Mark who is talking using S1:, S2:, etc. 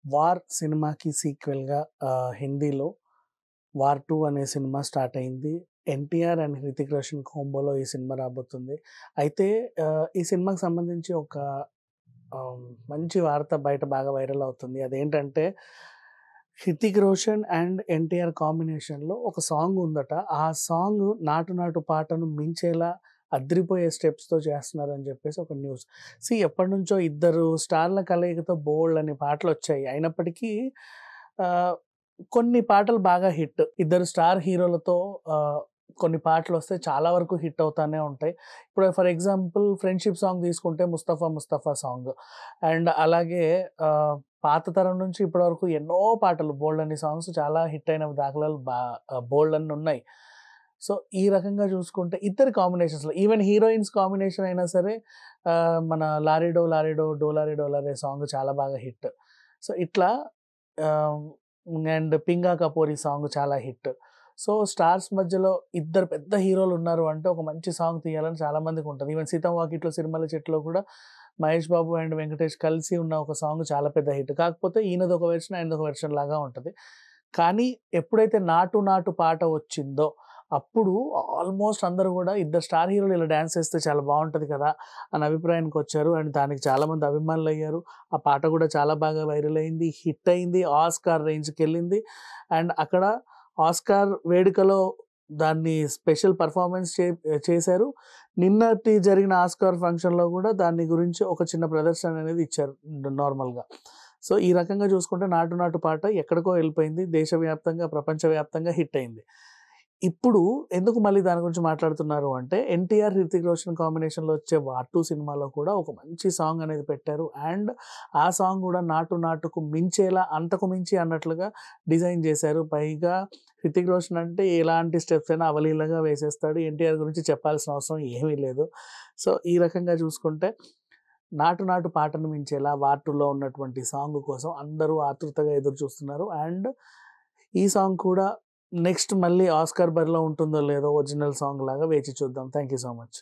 S1: 'War' సినిమాకి సీక్వెల్‌గా హిందీలో 'war 2' అనే సినిమా స్టార్ట్ అయింది. ఎన్టీఆర్ అండ్ హృతిక్ రోషన్ కాంబోలో ఈ సినిమా రాబోతుంది. అయితే ఈ సినిమాకి సంబంధించి ఒక మంచి వార్త బయట బాగా వైరల్ అవుతుంది. అదేంటంటే 'హృతిక్ రోషన్ అండ్ ఎన్టీఆర్' కాంబినేషన్‌లో ఒక సాంగ్ ఉందట. ఆ సాంగ్ 'నాటు నాటు' పాటను మించేలా అద్రిపోయే స్టెప్స్‌తో చేస్తున్నారని చెప్పేసి ఒక న్యూస్. ఎప్పటినుంచో ఇద్దరు స్టార్ల కలయికతో బోలెడన్ని పాటలొచ్చాయి. అయినప్పటికీ ఆహ్, కొన్ని పాటలు బాగా హిట్. ఇద్దరు స్టార్ హీరోలతో ఆహ్, కొన్ని పాటలొస్తే చాలా వరకు హిట్ అవుతానే ఉంటాయి. ఇప్పుడు ఫర్ ఎగ్జాంపుల్ 'ఫ్రెండ్‌షిప్' సాంగ్ తీసుకుంటే 'ముస్తఫా ముస్తఫా' సాంగ్. అండ్ అలాగే ఆహ్, పాత తరం నుంచి ఇప్పటి వరకు ఎన్నో పాటలు బోలెడన్ని సాంగ్స్ చాలా హిట్ అయిన దాఖలాలు బోలెడన్నున్నాయి. సో, ఈ రకంగా చూసుకుంటే ఇద్దరి కాంబినేషన్స్‌లో ఈవెన్ హీరోయిన్స్ కాంబినేషన్ అయినా సరే మన 'లారిడో లారిడో డోలారే డోలారే' సాంగ్ చాలా బాగా హిట్. సో, ఇట్లా ఆహ్, అండ్ 'పింగా కపూర్' ఈ సాంగ్ చాలా హిట్. సో, స్టార్స్ మధ్యలో ఇద్దరు పెద్ద హీరోలున్నారు అంటే ఒక మంచి సాంగ్ తీయాలని చాలా మందికుంటది. ఈవెన్ 'సీతమ్మ వాకిట్లో సిరిమల్లె చెట్టులో' కూడా మహేష్ బాబు అండ్ వెంకటేష్ కలిసి ఉన్న ఒక సాంగ్ చాలా పెద్ద హిట్. కాకపోతే ఈయనదొక వెర్షన్, ఆయనదొక వెర్షన్ లాగా ఉంటది. కానీ ఎప్పుడైతే 'నాటు నాటు' పాట వచ్చిందో అప్పుడు ఆల్మోస్ట్ అందరూ గూడా ఇద్దరు స్టార్ హీరోలు ఇలా డాన్స్ చేస్తే చాలా బావుంటది కదా! అనే అభిప్రాయానికొచ్చారు. అండ్ దానికి చాలామంది అభిమానులయ్యారు. ఆ పాట గూడా చాలా బాగా వైరల్ అయింది. హిట్ అయింది. ఆస్కార్ రేంజ్‌కెళ్ళింది. అండ్ అక్కడ ఆస్కార్ వేడుకలో దాన్ని స్పెషల్ పెర్ఫార్మన్స్ చేశారు. నిన్నటి జరిగిన ఆస్కార్ ఫంక్షన్‌లో గూడా దాని గురించి ఒక చిన్న ప్రదర్శన అనేది ఇచ్చారు నార్మల్‌గా. సో, ఈ రకంగా చూసుకుంటే 'నాటు నాటు' పాట ఎక్కడికో ఎళ్ళిపోయింది. దేశవ్యాప్తంగా, ప్రపంచవ్యాప్తంగా హిట్ అయింది. ఇప్పుడు ఎందుకు మళ్ళీ దాని గురించి మాట్లాడుతున్నారు అంటే, ఎన్టీఆర్, హృతిక్ రోషన్ కాంబినేషన్‌లో వచ్చే 'వార్ 2' సినిమాలో కూడా ఒక మంచి సాంగ్ అనేది పెట్టారు. అండ్ ఆ సాంగ్ కూడా 'నాటు నాటుకు' మించేలా, అంతకు మించి అన్నట్లుగా డిజైన్ చేశారు. పైగా హృతిక్ రోషన్ అంటే ఎలాంటి స్టెప్స్ అయినా అవలీలగా వేసేస్తాడు. ఎన్టీఆర్ గురించి చెప్పాల్సిన అవసరం ఏమీ లేదు. సో, ఈ రకంగా చూసుకుంటే 'నాటు నాటు' పాటను మించేలా 'వార్ 2'లో ఉన్నటువంటి సాంగ్ కోసం అందరూ ఆతృతగా ఎదురు చూస్తున్నారు. అండ్ ఈ సాంగ్ కూడా నెక్స్ట్ మళ్ళీ ఆస్కార్ బరిలో ఉంటుందో లేదో ఒరిజినల్ సాంగ్ లాగా వేచి చూద్దాం. Thank you so much.